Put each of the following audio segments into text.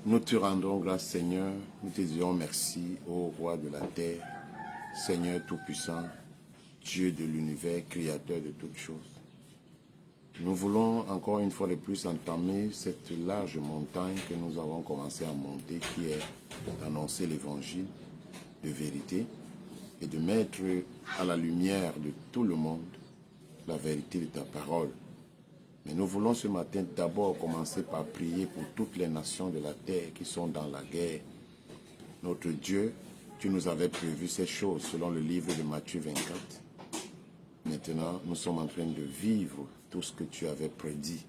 Nous te rendons grâce, Seigneur. Nous te disons merci, ô roi de la terre, Seigneur Tout-Puissant, Dieu de l'univers, Créateur de toutes choses. Nous voulons encore une fois de plus entamer cette large montagne que nous avons commencé à monter, qui est d'annoncer l'évangile de vérité et de mettre à la lumière de tout le monde la vérité de ta parole. Mais nous voulons ce matin d'abord commencer par prier pour toutes les nations de la terre qui sont dans la guerre. Notre Dieu, tu nous avais prévu ces choses selon le livre de Matthieu 24. Maintenant, nous sommes en train de vivre tout ce que tu avais prédit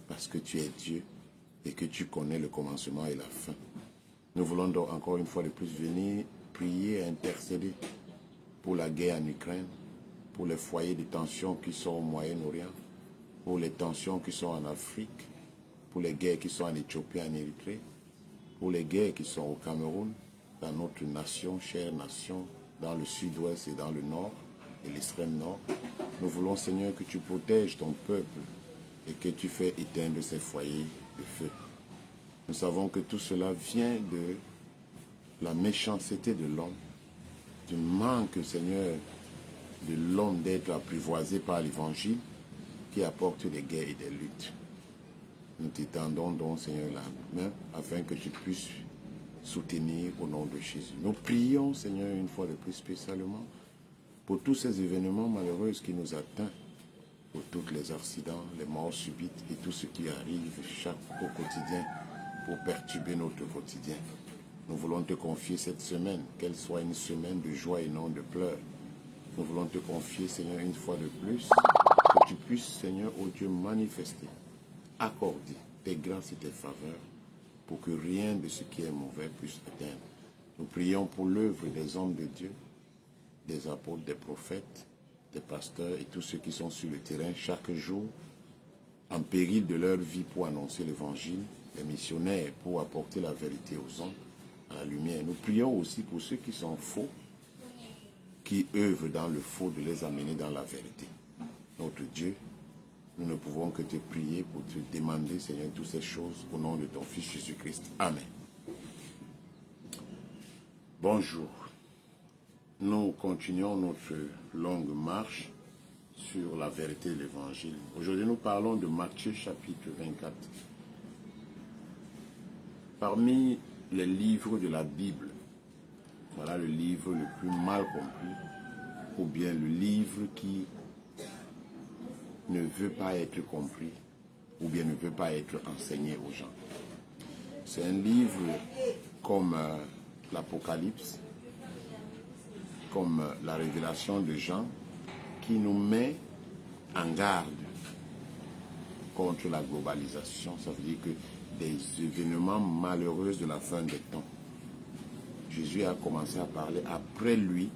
parce que tu es Dieu et que tu connais le commencement et la fin. Nous voulons donc encore une fois de plus venir prier et intercéder pour la guerre en Ukraine, pour les foyers de tension qui sont au Moyen-Orient, pour les tensions qui sont en Afrique, pour les guerres qui sont en Éthiopie, en Érythrée, pour les guerres qui sont au Cameroun, dans notre nation, chère nation, dans le sud-ouest et dans le nord et l'extrême nord. Nous voulons, Seigneur, que tu protèges ton peuple et que tu fais éteindre ces foyers de feu. Nous savons que tout cela vient de la méchanceté de l'homme, du manque, Seigneur, de l'homme d'être apprivoisé par l'évangile qui apporte des guerres et des luttes. Nous t'étendons donc, Seigneur, la main afin que tu puisses soutenir au nom de Jésus. Nous prions, Seigneur, une fois de plus spécialement pour tous ces événements malheureux qui nous atteignent, pour tous les accidents, les morts subites et tout ce qui arrive au quotidien pour perturber notre quotidien. Nous voulons te confier cette semaine, qu'elle soit une semaine de joie et non de pleurs. Nous voulons te confier, Seigneur, une fois de plus, que tu puisses, Seigneur, ô Dieu, manifester, accorder tes grâces et tes faveurs pour que rien de ce qui est mauvais puisse atteindre. Nous prions pour l'œuvre des hommes de Dieu, des apôtres, des prophètes, des pasteurs et tous ceux qui sont sur le terrain chaque jour, en péril de leur vie pour annoncer l'évangile, les missionnaires pour apporter la vérité aux hommes, à la lumière. Nous prions aussi pour ceux qui sont faux, qui œuvrent dans le faux, de les amener dans la vérité. Notre Dieu, nous ne pouvons que te prier pour te demander, Seigneur, toutes ces choses au nom de ton Fils Jésus-Christ. Amen. Bonjour. Nous continuons notre longue marche sur la vérité de l'Évangile. Aujourd'hui, nous parlons de Matthieu chapitre 24. Parmi les livres de la Bible, voilà le livre le plus mal compris, ou bien le livre qui ne veut pas être compris, ou bien ne veut pas être enseigné aux gens. C'est un livre comme l'Apocalypse, comme la révélation de Jean, qui nous met en garde contre la globalisation. Ça veut dire que des événements malheureux de la fin des temps. Jésus a commencé à parler après lui,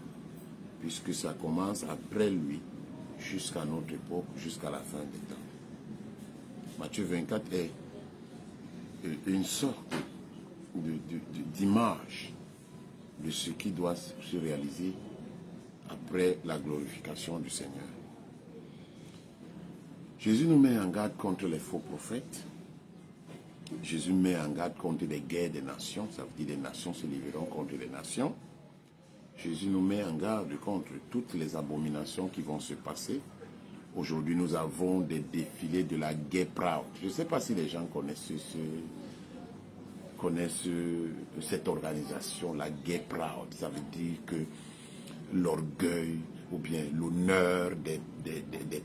puisque ça commence après lui, jusqu'à notre époque, jusqu'à la fin des temps. Matthieu 24 est une sorte d'image de ce qui doit se réaliser après la glorification du Seigneur. Jésus nous met en garde contre les faux prophètes. Jésus met en garde contre les guerres des nations. Ça veut dire les nations se livreront contre les nations. Jésus nous met en garde contre toutes les abominations qui vont se passer. Aujourd'hui, nous avons des défilés de la Gay Pride. Je ne sais pas si les gens connaissent cette organisation, la Gay Pride. Ça veut dire que l'orgueil ou bien l'honneur des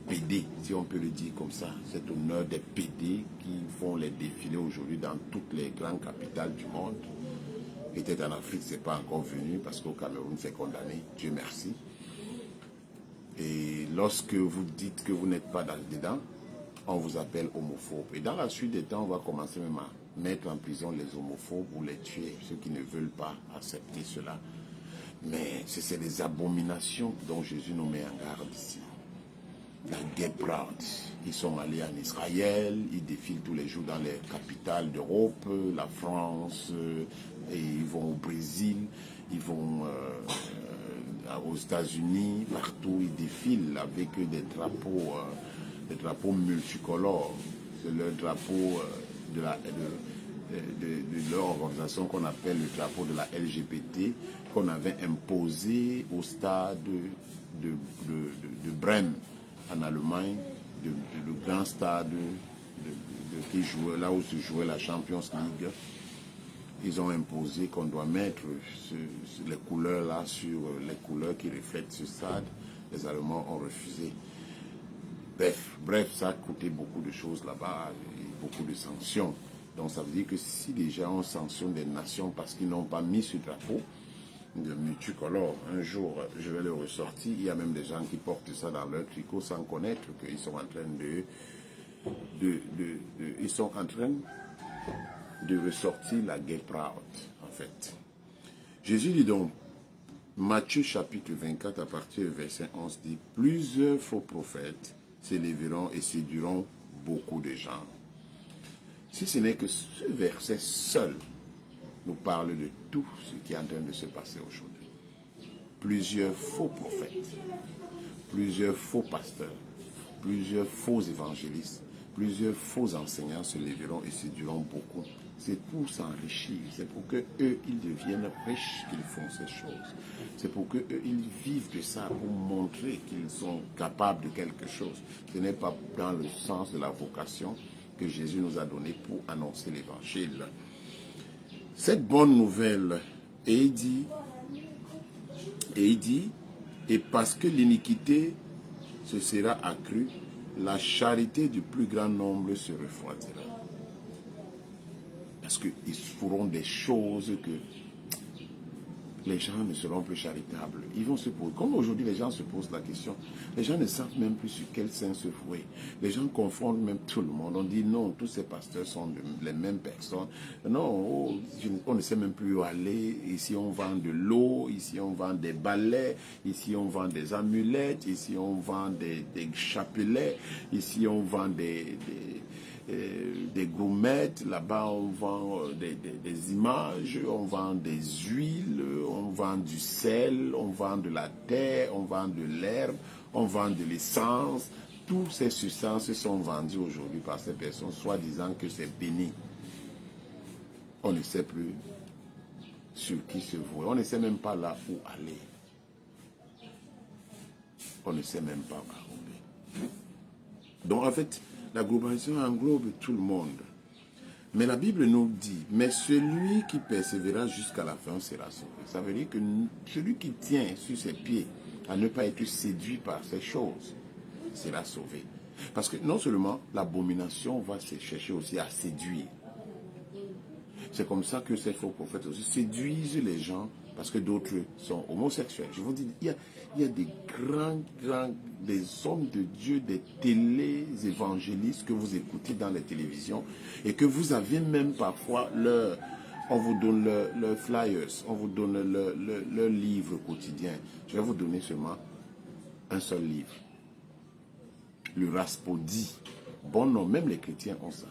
PD, si on peut le dire comme ça, cet honneur des PD qui font les défilés aujourd'hui dans toutes les grandes capitales du monde. Peut-être en Afrique, ce n'est pas encore venu parce qu'au Cameroun, c'est condamné, Dieu merci. Et lorsque vous dites que vous n'êtes pas dedans, on vous appelle homophobe. Et dans la suite des temps, on va commencer même à mettre en prison les homophobes ou les tuer, ceux qui ne veulent pas accepter cela. Mais c'est des abominations dont Jésus nous met en garde ici. La Gay Pride. Ils sont allés en Israël, ils défilent tous les jours dans les capitales d'Europe, la France, et ils vont au Brésil, ils vont aux États-Unis, partout ils défilent avec des drapeaux multicolores. C'est le drapeau de leur organisation qu'on appelle le drapeau de la LGBT, qu'on avait imposé au stade de Brême, en Allemagne, le grand stade qui jouait, là où se jouait la Champions League. Ils ont imposé qu'on doit mettre les couleurs là sur les couleurs qui reflètent ce stade. Les Allemands ont refusé. Bref, ça a coûté beaucoup de choses là-bas, beaucoup de sanctions. Donc ça veut dire que si les gens sanctionnent des nations parce qu'ils n'ont pas mis ce drapeau de multicolore, un jour je vais le ressortir. Il y a même des gens qui portent ça dans leur tricot sans connaître qu'ils sont en train ils sont en train de ressortir la gay proud, en fait. Jésus dit donc, Matthieu chapitre 24 à partir du verset 11 dit, plusieurs faux prophètes s'élèveront et séduiront beaucoup de gens. Si ce n'est que ce verset seul nous parle de tout ce qui est en train de se passer aujourd'hui. Plusieurs faux prophètes, plusieurs faux pasteurs, plusieurs faux évangélistes, plusieurs faux enseignants se lèveront et séduiront beaucoup. C'est pour s'enrichir, c'est pour que eux ils deviennent riches qu'ils font ces choses. C'est pour que eux ils vivent de ça, pour montrer qu'ils sont capables de quelque chose. Ce n'est pas dans le sens de la vocation que Jésus nous a donné pour annoncer l'évangile. Cette bonne nouvelle, et il dit, et parce que l'iniquité se sera accrue, la charité du plus grand nombre se refroidira. Parce qu'ils feront des choses que les gens ne seront plus charitables. Ils vont se poser, comme aujourd'hui les gens se posent la question, les gens ne savent même plus sur quel sein se vouer. Les gens confondent même tout le monde. On dit non, tous ces pasteurs sont les mêmes personnes. Non, on ne sait même plus où aller. Ici on vend de l'eau, ici on vend des balais, ici on vend des amulettes, ici on vend des chapelets, ici on vend des gommettes, là-bas on vend des images, on vend des huiles, on vend du sel, on vend de la terre, on vend de l'herbe, on vend de l'essence. Toutes ces substances sont vendues aujourd'hui par ces personnes, soi-disant que c'est béni. On ne sait plus sur qui se vouer, on ne sait même pas là où aller. On ne sait même pas où aller. Donc en fait, la globalisation englobe tout le monde. Mais la Bible nous dit, mais celui qui persévérera jusqu'à la fin sera sauvé. Ça veut dire que celui qui tient sur ses pieds à ne pas être séduit par ces choses sera sauvé. Parce que non seulement l'abomination va se chercher aussi à séduire. C'est comme ça que ces faux prophètes aussi séduisent les gens parce que d'autres sont homosexuels. Je vous dis, il y a des des hommes de Dieu, des télé-évangélistes que vous écoutez dans les télévisions et que vous avez même parfois on vous donne leurs flyers, on vous donne leur livre quotidien. Je vais vous donner seulement un seul livre. Le Raspodi. Bon nom, même les chrétiens ont ça.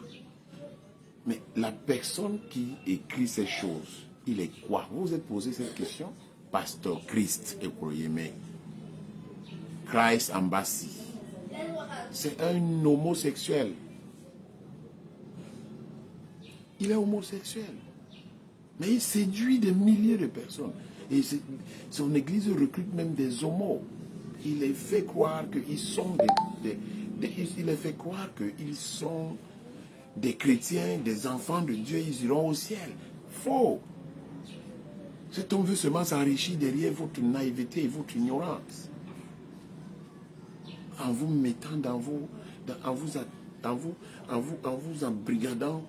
Mais la personne qui écrit ces choses, il est quoi? Vous vous êtes posé cette question? Pasteur Christ Ekoyeme. Christ Embassy. C'est un homosexuel. Il est homosexuel. Mais il séduit des milliers de personnes. Et son église recrute même des homos. Il les fait croire qu'ils sont il les fait croire qu'ils sont des chrétiens, des enfants de Dieu, ils iront au ciel. Faux. Cet homme veut seulement s'enrichir derrière votre naïveté et votre ignorance. En vous mettant en vous embrigadant.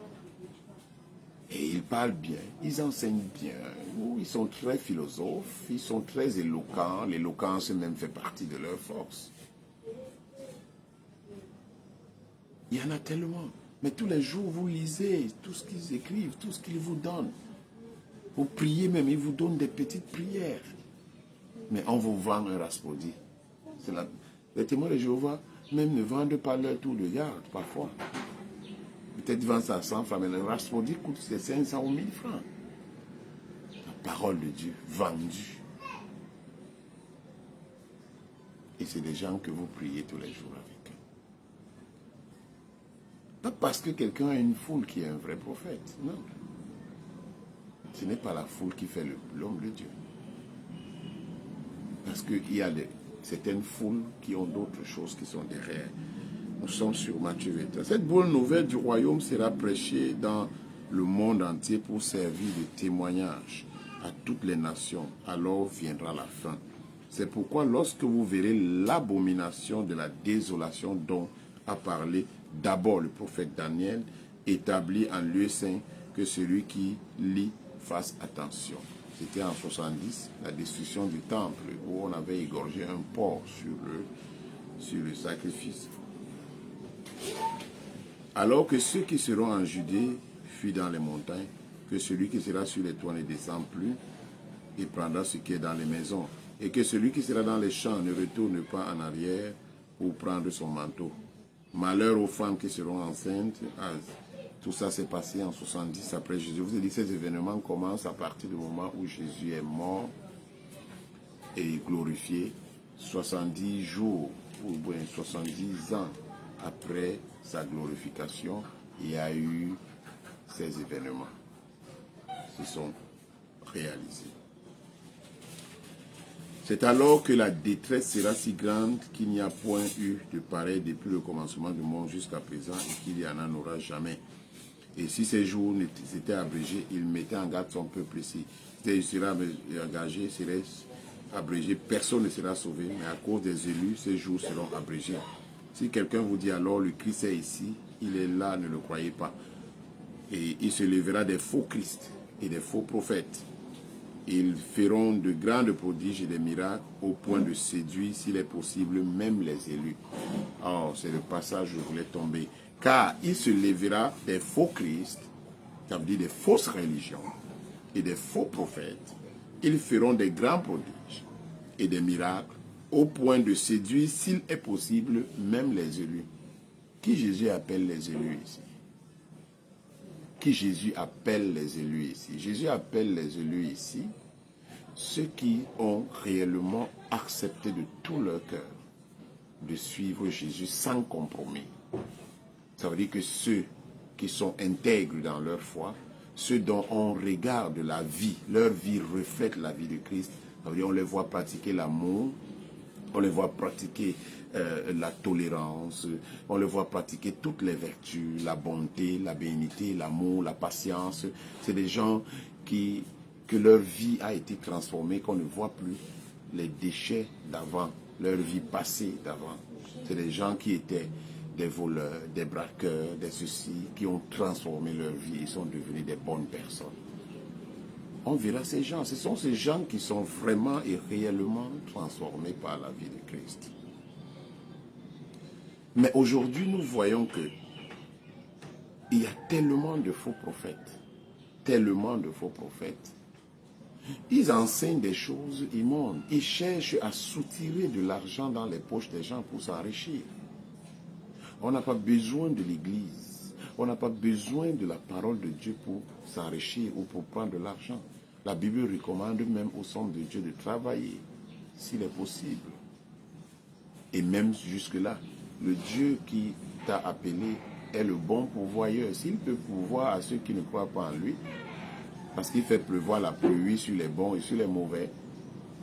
Et ils parlent bien, ils enseignent bien, ils sont très philosophes, ils sont très éloquents. L'éloquence même fait partie de leur force. Il y en a tellement. Mais tous les jours, vous lisez tout ce qu'ils écrivent, tout ce qu'ils vous donnent. Vous priez même, ils vous donnent des petites prières. Mais on vous vend un Raspodi. Les témoins de Jéhovah même ne vendent pas leur tour de garde, parfois. Peut-être vendent ça à 100 francs, mais le Raspodi coûte 500 ou 1000 francs. La parole de Dieu, vendue. Et c'est des gens que vous priez tous les jours avec eux. Pas parce que quelqu'un a une foule qui est un vrai prophète, non. Ce n'est pas la foule qui fait l'homme de Dieu. Parce qu'il y a certaines foules qui ont d'autres choses qui sont derrière. Nous sommes sur Matthieu 21. Cette bonne nouvelle du royaume sera prêchée dans le monde entier pour servir de témoignage à toutes les nations. Alors viendra la fin. C'est pourquoi lorsque vous verrez l'abomination de la désolation dont a parlé d'abord le prophète Daniel, établi en lieu saint, que celui qui lit fasse attention. C'était en 70, la destruction du temple, où on avait égorgé un porc sur le sacrifice. Alors que ceux qui seront en Judée fuient dans les montagnes, que celui qui sera sur les toits ne descend plus et prendra ce qui est dans les maisons, et que celui qui sera dans les champs ne retourne pas en arrière pour prendre son manteau. Malheur aux femmes qui seront enceintes. Tout ça s'est passé en 70 après Jésus. Je vous ai dit, ces événements commencent à partir du moment où Jésus est mort et glorifié, 70 jours ou bien 70 ans après sa glorification, il y a eu ces événements qui sont réalisés. C'est alors que la détresse sera si grande qu'il n'y a point eu de pareil depuis le commencement du monde jusqu'à présent et qu'il n'y en aura jamais. Et si ces jours étaient abrégés, il mettait en garde son peuple ici. Si il sera engagé, serait abrégé, personne ne sera sauvé, mais à cause des élus, ces jours seront abrégés. Si quelqu'un vous dit alors le Christ est ici, il est là, ne le croyez pas. Et il se lèvera des faux Christ et des faux prophètes. Ils feront de grands prodiges et des miracles au point de séduire, s'il est possible, même les élus. Or, c'est le passage où je voulais tomber. Car il se lèvera des faux Christ, ça veut dire des fausses religions, et des faux prophètes. Ils feront des grands prodiges et des miracles au point de séduire, s'il est possible, même les élus. Qui Jésus appelle les élus ici? Qui Jésus appelle les élus ici? Jésus appelle les élus ici ceux qui ont réellement accepté de tout leur cœur de suivre Jésus sans compromis. Ça veut dire que ceux qui sont intègres dans leur foi, ceux dont on regarde la vie, leur vie reflète la vie de Christ. Ça veut dire on les voit pratiquer l'amour, on les voit pratiquer la tolérance, on les voit pratiquer toutes les vertus, la bonté, la bénignité, l'amour, la patience. C'est des gens que leur vie a été transformée, qu'on ne voit plus les déchets d'avant, leur vie passée d'avant. C'est des gens qui étaient des voleurs, des braqueurs, des ceci, qui ont transformé leur vie et sont devenus des bonnes personnes. On verra ces gens. Ce sont ces gens qui sont vraiment et réellement transformés par la vie de Christ. Mais aujourd'hui, nous voyons que il y a tellement de faux prophètes. Tellement de faux prophètes. Ils enseignent des choses immondes. Ils cherchent à soutirer de l'argent dans les poches des gens pour s'enrichir. On n'a pas besoin de l'Église. On n'a pas besoin de la parole de Dieu pour s'enrichir ou pour prendre de l'argent. La Bible recommande même aux hommes de Dieu de travailler, s'il est possible. Et même jusque-là, le Dieu qui t'a appelé est le bon pourvoyeur. S'il peut pourvoir à ceux qui ne croient pas en lui, parce qu'il fait pleuvoir la pluie sur les bons et sur les mauvais,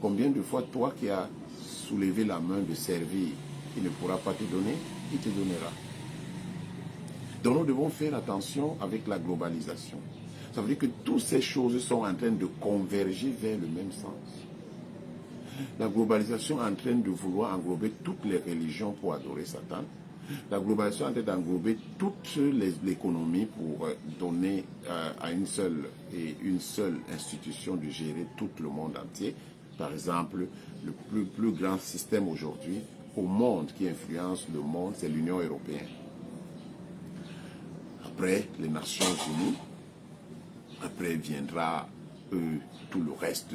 combien de fois toi qui as soulevé la main de servir, il ne pourra pas te donner, il te donnera. Donc nous devons faire attention avec la globalisation. Ça veut dire que toutes ces choses sont en train de converger vers le même sens. La globalisation est en train de vouloir englober toutes les religions pour adorer Satan. La globalisation est en train d'englober toute l'économie pour donner à une seule institution de gérer tout le monde entier. Par exemple, le plus grand système aujourd'hui au monde qui influence le monde, c'est l'Union européenne. Après, les Nations Unies. Après viendra tout le reste.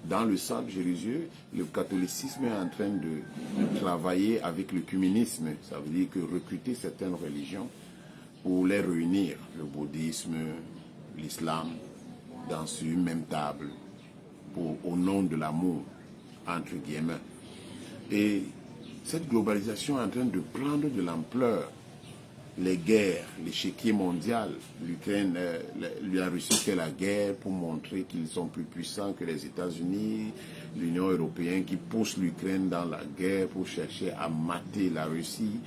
Dans le centre religieux, le catholicisme est en train de travailler avec le communisme. Ça veut dire que recruter certaines religions pour les réunir, le bouddhisme, l'islam, dans une même table, au nom de l'amour, entre guillemets. Et cette globalisation est en train de prendre de l'ampleur. les guerres, l'échiquier mondial. L'Ukraine, la Russie fait la guerre pour montrer qu'ils sont plus puissants que les États-Unis, l'Union européenne qui pousse l'Ukraine dans la guerre pour chercher à mater la Russie,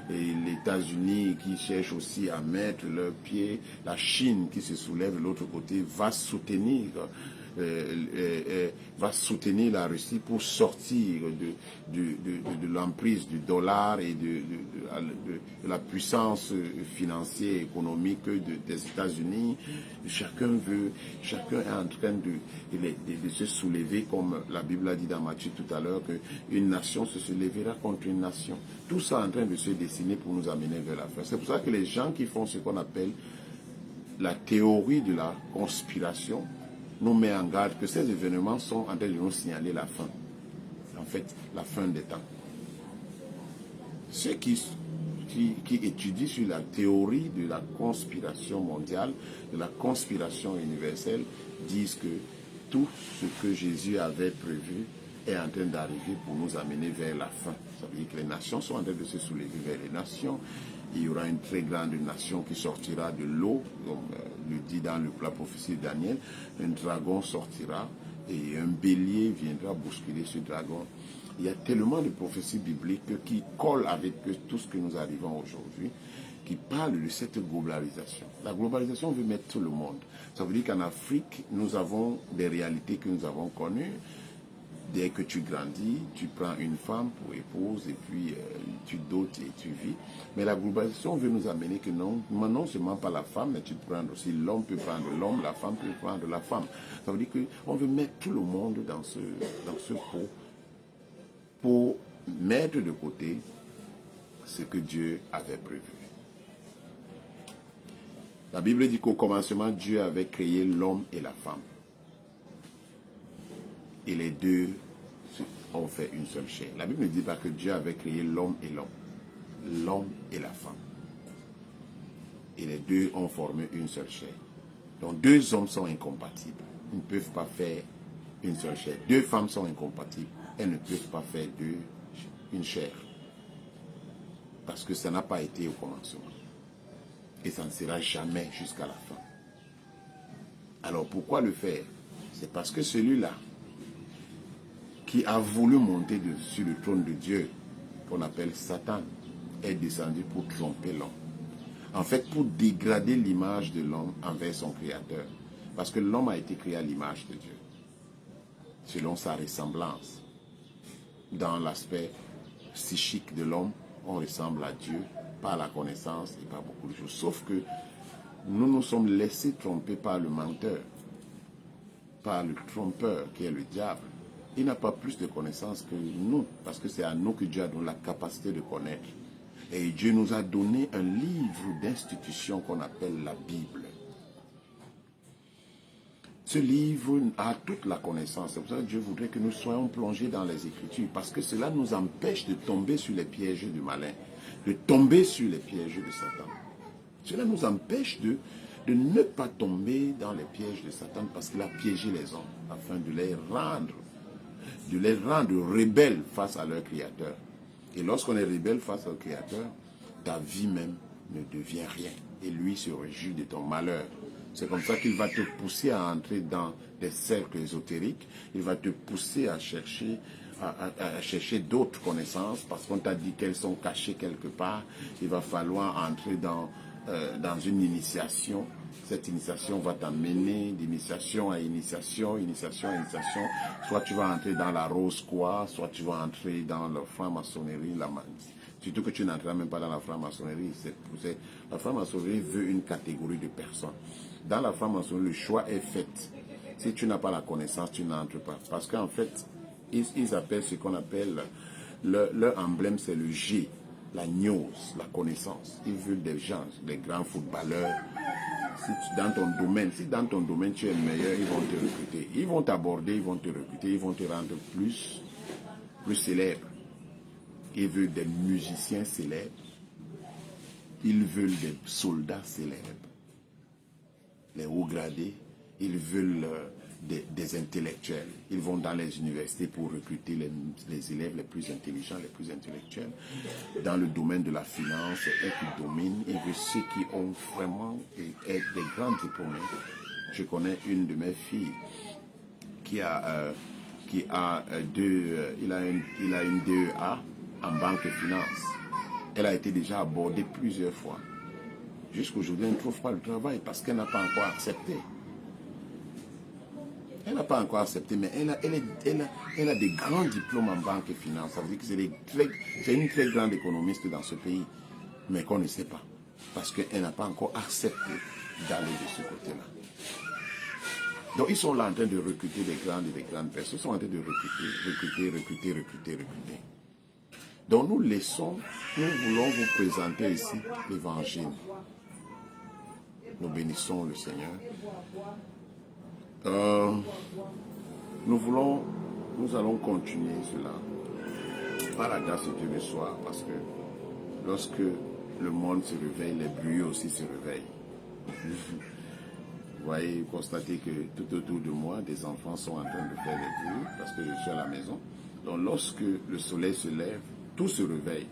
et les États-Unis qui cherchent aussi à mettre leurs pieds, la Chine qui se soulève de l'autre côté va soutenir la Russie pour sortir de l'emprise du dollar et de la puissance financière et économique des États-Unis. Chacun est en train de se soulever, comme la Bible a dit dans Matthieu tout à l'heure, qu'une nation se soulèvera contre une nation. Tout ça est en train de se dessiner pour nous amener vers la fin. C'est pour ça que les gens qui font ce qu'on appelle la théorie de la conspiration nous met en garde que ces événements sont en train de nous signaler la fin. En fait, la fin des temps. Ceux qui étudient sur la théorie de la conspiration mondiale, de la conspiration universelle, disent que tout ce que Jésus avait prévu est en train d'arriver pour nous amener vers la fin. Ça veut dire que les nations sont en train de se soulever vers les nations. Il y aura une très grande nation qui sortira de l'eau, comme le dit dans la prophétie de Daniel. Un dragon sortira et un bélier viendra bousculer ce dragon. Il y a tellement de prophéties bibliques qui collent avec tout ce que nous arrivons aujourd'hui, qui parlent de cette globalisation. La globalisation veut mettre tout le monde. Ça veut dire qu'en Afrique, nous avons des réalités que nous avons connues. Dès que tu grandis, tu prends une femme pour épouse et puis tu dotes et tu vis. Mais la globalisation veut nous amener que non seulement pas la femme, mais tu peux prendre aussi l'homme peut prendre l'homme, la femme peut prendre la femme. Ça veut dire qu'on veut mettre tout le monde dans ce pot pour mettre de côté ce que Dieu avait prévu. La Bible dit qu'au commencement, Dieu avait créé l'homme et la femme. Et les deux ont fait une seule chair. La Bible ne dit pas que Dieu avait créé l'homme et l'homme et la femme. Et les deux ont formé une seule chair. Donc deux hommes sont incompatibles. Ils ne peuvent pas faire une seule chair. Deux femmes sont incompatibles. Elles ne peuvent pas faire une chair. Parce que ça n'a pas été au commencement. Et ça ne sera jamais jusqu'à la fin. Alors pourquoi le faire? C'est parce que celui-là qui a voulu monter sur le trône de Dieu, qu'on appelle Satan, est descendu pour tromper l'homme. En fait, pour dégrader l'image de l'homme envers son Créateur. Parce que l'homme a été créé à l'image de Dieu, selon sa ressemblance. Dans l'aspect psychique de l'homme, on ressemble à Dieu par la connaissance et par beaucoup de choses. Sauf que nous nous sommes laissés tromper par le menteur, par le trompeur qui est le diable. Il n'a pas plus de connaissances que nous, parce que c'est à nous que Dieu a donné la capacité de connaître. Et Dieu nous a donné un livre d'institution qu'on appelle la Bible. Ce livre a toute la connaissance. C'est pour ça que Dieu voudrait que nous soyons plongés dans les Écritures, parce que cela nous empêche de tomber sur les pièges du malin, de tomber sur les pièges de Satan. Cela nous empêche de ne pas tomber dans les pièges de Satan, parce qu'il a piégé les hommes, afin de les rendre rebelles face à leur Créateur. Et lorsqu'on est rebelle face au Créateur, ta vie même ne devient rien. Et lui se réjouit de ton malheur. C'est comme ça qu'il va te pousser à entrer dans des cercles ésotériques. Il va te pousser à chercher d'autres connaissances, parce qu'on t'a dit qu'elles sont cachées quelque part. Il va falloir entrer dans une initiation. Cette initiation va t'amener d'initiation à initiation, Soit tu vas entrer dans la rose quoi, soit tu vas entrer dans la franc-maçonnerie. Surtout que tu n'entreras même pas dans la franc-maçonnerie. La franc-maçonnerie veut une catégorie de personnes. Dans la franc-maçonnerie, le choix est fait. Si tu n'as pas la connaissance, tu n'entres pas. Parce qu'en fait, ils appellent ce qu'on appelle, leur emblème, c'est le G, la gnose, la connaissance. Ils veulent des gens, des grands footballeurs. Si dans ton domaine tu es meilleur, ils vont te recruter. Ils vont t'aborder, ils vont te recruter, ils vont te rendre plus célèbre. Ils veulent des musiciens célèbres. Ils veulent des soldats célèbres. Les hauts gradés. Ils veulent des intellectuels. Ils vont dans les universités pour recruter les élèves les plus intelligents, les plus intellectuels. Dans le domaine de la finance, eux qui dominent. Et de ceux qui ont vraiment des grands diplômés. Je connais une de mes filles qui a une DEA en banque et finance. Elle a été déjà abordée plusieurs fois. Jusqu'aujourd'hui, elle ne trouve pas le travail parce qu'elle n'a pas encore accepté. Elle n'a pas encore accepté, mais elle a des grands diplômes en banque et finance. Ça veut dire que c'est une très grande économiste dans ce pays, mais qu'on ne sait pas. Parce qu'elle n'a pas encore accepté d'aller de ce côté-là. Donc ils sont là en train de recruter des grandes et des grandes personnes. Ils sont en train de recruter. Donc nous voulons vous présenter ici l'évangile. Nous bénissons le Seigneur. Nous allons continuer cela par la grâce de Dieu le soir, parce que lorsque le monde se réveille, les bruits aussi se réveillent. Vous voyez, vous constatez que tout autour de moi, des enfants sont en train de faire des bruits parce que je suis à la maison. Donc lorsque le soleil se lève, tout se réveille.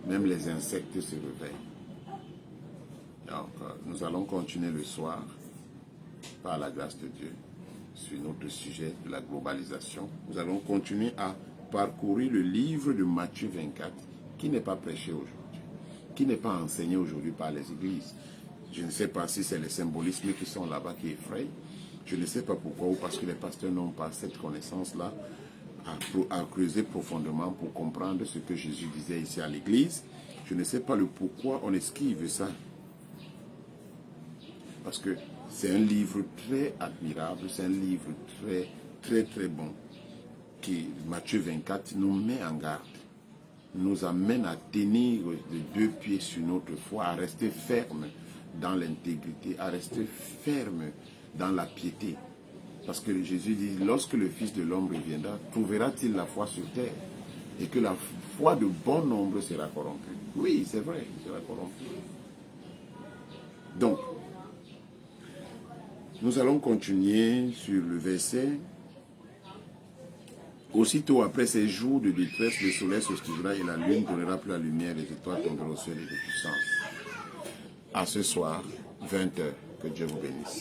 Même les insectes se réveillent. Donc nous allons continuer le soir par la grâce de Dieu sur notre sujet de la globalisation. Nous allons continuer à parcourir le livre de Matthieu 24 qui n'est pas prêché aujourd'hui, qui n'est pas enseigné aujourd'hui par les églises. Je ne sais pas si c'est les symbolismes qui sont là-bas qui effrayent. Je ne sais pas pourquoi, ou parce que les pasteurs n'ont pas cette connaissance-là à creuser profondément pour comprendre ce que Jésus disait ici à l'église. Je ne sais pas le pourquoi on esquive ça. Parce que c'est un livre très admirable, c'est un livre très bon, qui, Matthieu 24, nous met en garde, nous amène à tenir les deux pieds sur notre foi, à rester ferme dans l'intégrité, à rester ferme dans la piété. Parce que Jésus dit, lorsque le Fils de l'homme reviendra, trouvera-t-il la foi sur terre? Et que la foi de bon nombre sera corrompue. Oui, c'est vrai, sera corrompue. Donc, nous allons continuer sur le verset. Aussitôt après ces jours de détresse, le soleil s'extinguira et la lune ne donnera plus la lumière, les étoiles tomberont au ciel et de puissance. À ce soir, 20h, que Dieu vous bénisse.